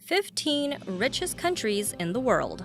15 richest countries in the world.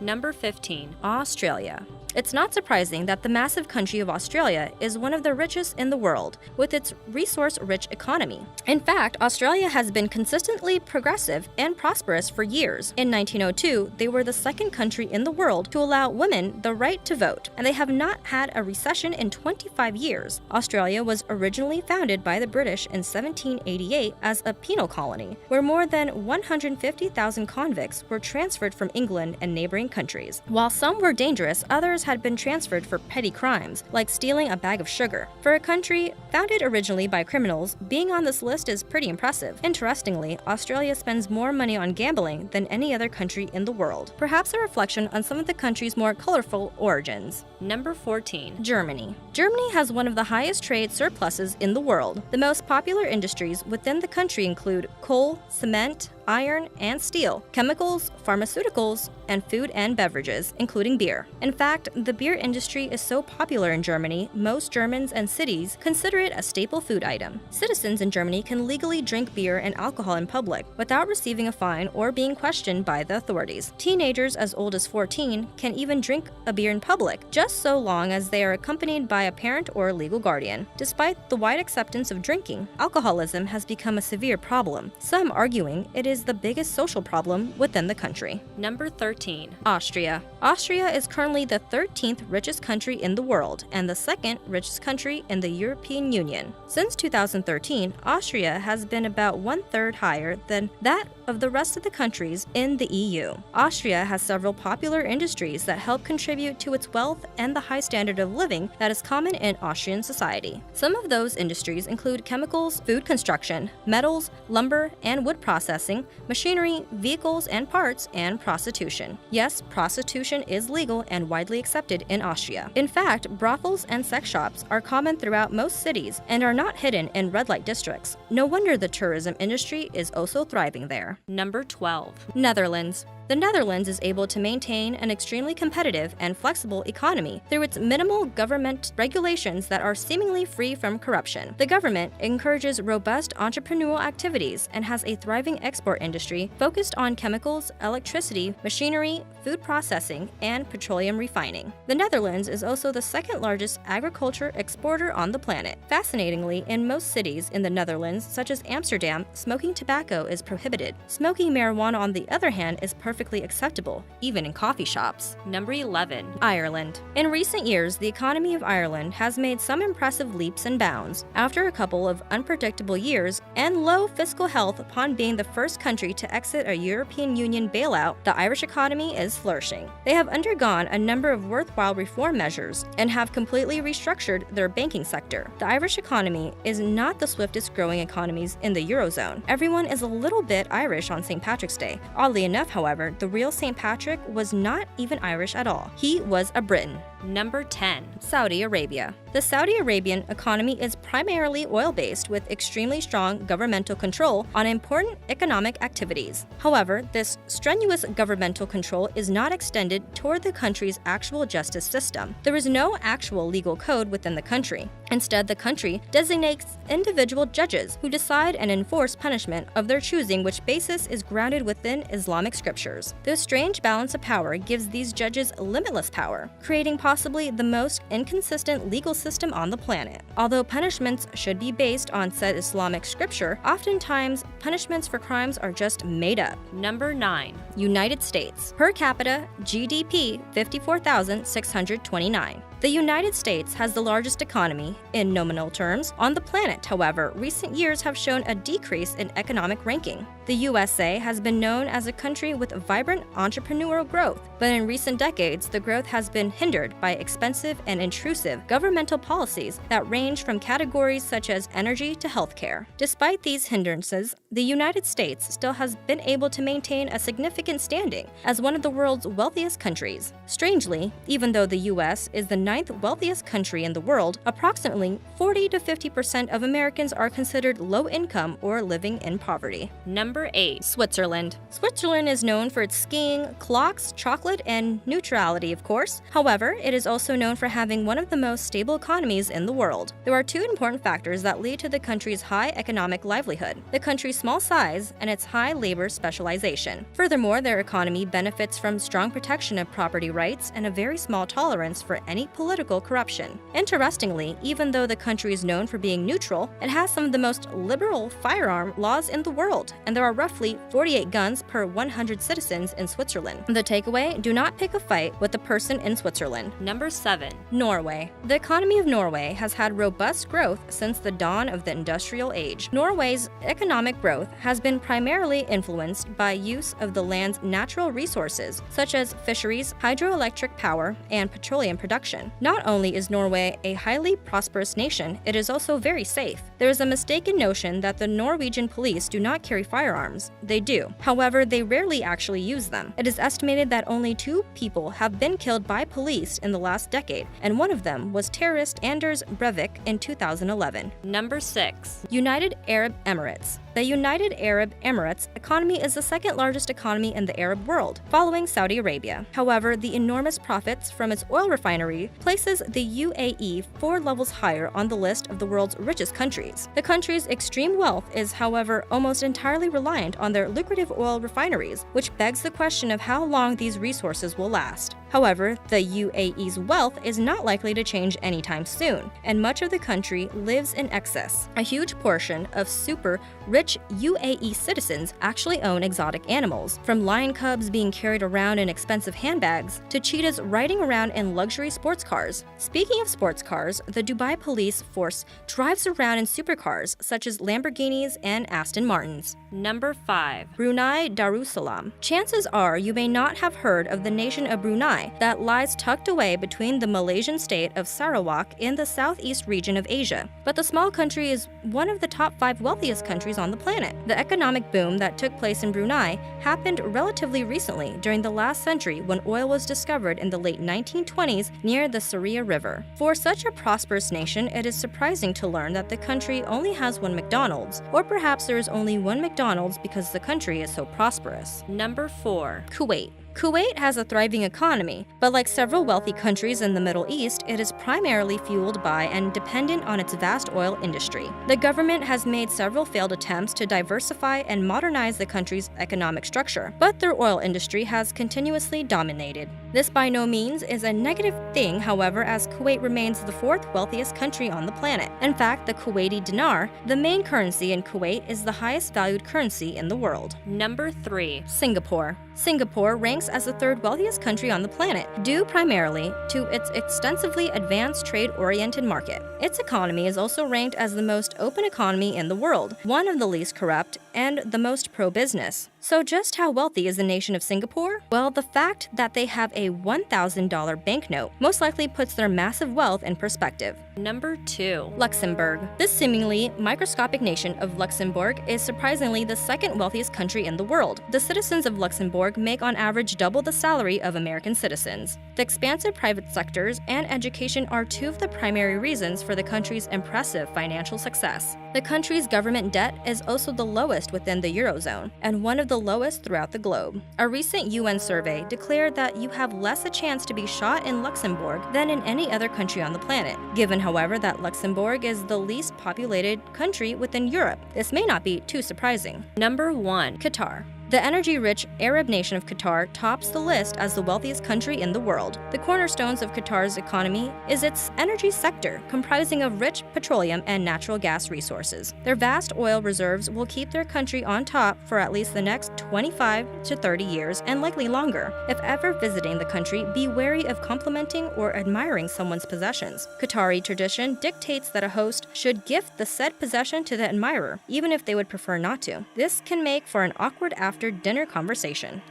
Number 15. Australia. It's not surprising that the massive country of Australia is one of the richest in the world, with its resource-rich economy. In fact, Australia has been consistently progressive and prosperous for years. In 1902, they were the second country in the world to allow women the right to vote, and they have not had a recession in 25 years. Australia was originally founded by the British in 1788 as a penal colony, where more than 150,000 convicts were transferred from England and neighboring countries. While some were dangerous, others had been transferred for petty crimes, like stealing a bag of sugar. For a country founded originally by criminals, being on this list is pretty impressive. Interestingly, Australia spends more money on gambling than any other country in the world, perhaps a reflection on some of the country's more colorful origins. Number 14. Germany. Germany has one of the highest trade surpluses in the world. The most popular industries within the country include coal, cement, iron and steel, chemicals, pharmaceuticals, and food and beverages, including beer. In fact, the beer industry is so popular in Germany, most Germans and cities consider it a staple food item. Citizens in Germany can legally drink beer and alcohol in public without receiving a fine or being questioned by the authorities. Teenagers as old as 14 can even drink a beer in public, just so long as they are accompanied by a parent or legal guardian. Despite the wide acceptance of drinking, alcoholism has become a severe problem, some arguing it is the biggest social problem within the country. Number 13. Austria. Austria is currently the 13th richest country in the world and the second richest country in the European Union. Since 2013, Austria has been about 1/3 higher than that of the rest of the countries in the EU. Austria has several popular industries that help contribute to its wealth and the high standard of living that is common in Austrian society. Some of those industries include chemicals, food construction, metals, lumber and wood processing, machinery, vehicles and parts, and prostitution. Yes, prostitution is legal and widely accepted in Austria. In fact, brothels and sex shops are common throughout most cities and are not hidden in red light districts. No wonder the tourism industry is also thriving there. Number 12. Netherlands. The Netherlands is able to maintain an extremely competitive and flexible economy through its minimal government regulations that are seemingly free from corruption. The government encourages robust entrepreneurial activities and has a thriving export industry focused on chemicals, electricity, machinery, food processing, and petroleum refining. The Netherlands is also the second largest agriculture exporter on the planet. Fascinatingly, in most cities in the Netherlands, such as Amsterdam, smoking tobacco is prohibited. Smoking marijuana, on the other hand, is perfectly acceptable, even in coffee shops. Number 11. Ireland. In recent years, the economy of Ireland has made some impressive leaps and bounds. After a couple of unpredictable years and low fiscal health upon being the first country to exit a European Union bailout, the Irish economy is flourishing. They have undergone a number of worthwhile reform measures and have completely restructured their banking sector. The Irish economy is not the swiftest growing economies in the Eurozone. Everyone is a little bit Irish on St. Patrick's Day. Oddly enough, however, the real St. Patrick was not even Irish at all. He was a Briton. Number 10. Saudi Arabia. The Saudi Arabian economy is primarily oil-based with extremely strong governmental control on important economic activities. However, this strenuous governmental control is not extended toward the country's actual justice system. There is no actual legal code within the country. Instead, the country designates individual judges who decide and enforce punishment of their choosing, which basis is grounded within Islamic scriptures. This strange balance of power gives these judges limitless power, creating possibly the most inconsistent legal system on the planet. Although punishments should be based on said Islamic scripture, oftentimes punishments for crimes are just made up. Number 9. United States. Per capita GDP 54,629. The United States has the largest economy, in nominal terms, on the planet. However, recent years have shown a decrease in economic ranking. The USA has been known as a country with vibrant entrepreneurial growth, but in recent decades, the growth has been hindered by expensive and intrusive governmental policies that range from categories such as energy to healthcare. Despite these hindrances, the United States still has been able to maintain a significant standing as one of the world's wealthiest countries. Strangely, even though the US is the ninth wealthiest country in the world, approximately 40 to 50% of Americans are considered low income or living in poverty. Number 8. Switzerland. Switzerland is known for its skiing, clocks, chocolate, and neutrality, of course. However, it is also known for having one of the most stable economies in the world. There are two important factors that lead to the country's high economic livelihood: the country's small size and its high labor specialization. Furthermore, their economy benefits from strong protection of property rights and a very small tolerance for any political corruption. Interestingly, even though the country is known for being neutral, it has some of the most liberal firearm laws in the world, and there are roughly 48 guns per 100 citizens in Switzerland. The takeaway: do not pick a fight with a person in Switzerland. Number 7. Norway. The economy of Norway has had robust growth since the dawn of the industrial age. Norway's economic growth has been primarily influenced by use of the land's natural resources, such as fisheries, hydroelectric power, and petroleum production. Not only is Norway a highly prosperous nation, it is also very safe. There is a mistaken notion that the Norwegian police do not carry firearms. They do. However, they rarely actually use them. It is estimated that only 2 people have been killed by police in the last decade, and one of them was terrorist Anders Breivik in 2011. Number 6. United Arab Emirates. The United Arab Emirates economy is the second largest economy in the Arab world, following Saudi Arabia. However, the enormous profits from its oil refinery places the UAE 4 levels higher on the list of the world's richest countries. The country's extreme wealth is, however, almost entirely reliant on their lucrative oil refineries, which begs the question of how long these resources will last. However, the UAE's wealth is not likely to change anytime soon, and much of the country lives in excess. A huge portion of super rich UAE citizens actually own exotic animals, from lion cubs being carried around in expensive handbags to cheetahs riding around in luxury sports cars. Speaking of sports cars, the Dubai police force drives around in supercars such as Lamborghinis and Aston Martins. Number 5. Brunei Darussalam. Chances are you may not have heard of the nation of Brunei that lies tucked away between the Malaysian state of Sarawak in the southeast region of Asia. But the small country is one of the top 5 wealthiest countries on the planet. The economic boom that took place in Brunei happened relatively recently during the last century when oil was discovered in the late 1920s near the Saria River. For such a prosperous nation, it is surprising to learn that the country only has 1 McDonald's, or perhaps there is only 1 McDonald's because the country is so prosperous. Number 4. Kuwait. Kuwait has a thriving economy, but like several wealthy countries in the Middle East, it is primarily fueled by and dependent on its vast oil industry. The government has made several failed attempts to diversify and modernize the country's economic structure, but their oil industry has continuously dominated. This by no means is a negative thing, however, as Kuwait remains the 4th wealthiest country on the planet. In fact, the Kuwaiti dinar, the main currency in Kuwait, is the highest valued currency in the world. Number 3. Singapore. Singapore ranks as the 3rd wealthiest country on the planet, due primarily to its extensively advanced trade-oriented market. Its economy is also ranked as the most open economy in the world, one of the least corrupt, and the most pro-business. So just how wealthy is the nation of Singapore? Well, the fact that they have a $1,000 banknote most likely puts their massive wealth in perspective. Number 2. Luxembourg. This seemingly microscopic nation of Luxembourg is surprisingly the 2nd wealthiest country in the world. The citizens of Luxembourg make on average double the salary of American citizens. The expansive private sectors and education are 2 of the primary reasons for the country's impressive financial success. The country's government debt is also the lowest within the Eurozone, and one of the lowest throughout the globe. A recent UN survey declared that you have less a chance to be shot in Luxembourg than in any other country on the planet. Given, however, that Luxembourg is the least populated country within Europe, this may not be too surprising. Number 1. Qatar. The energy-rich Arab nation of Qatar tops the list as the wealthiest country in the world. The cornerstones of Qatar's economy is its energy sector, comprising of rich petroleum and natural gas resources. Their vast oil reserves will keep their country on top for at least the next 25 to 30 years and likely longer. If ever visiting the country, be wary of complimenting or admiring someone's possessions. Qatari tradition dictates that a host should gift the said possession to the admirer, even if they would prefer not to. This can make for an awkward after-dinner conversation.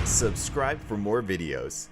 Subscribe for more videos.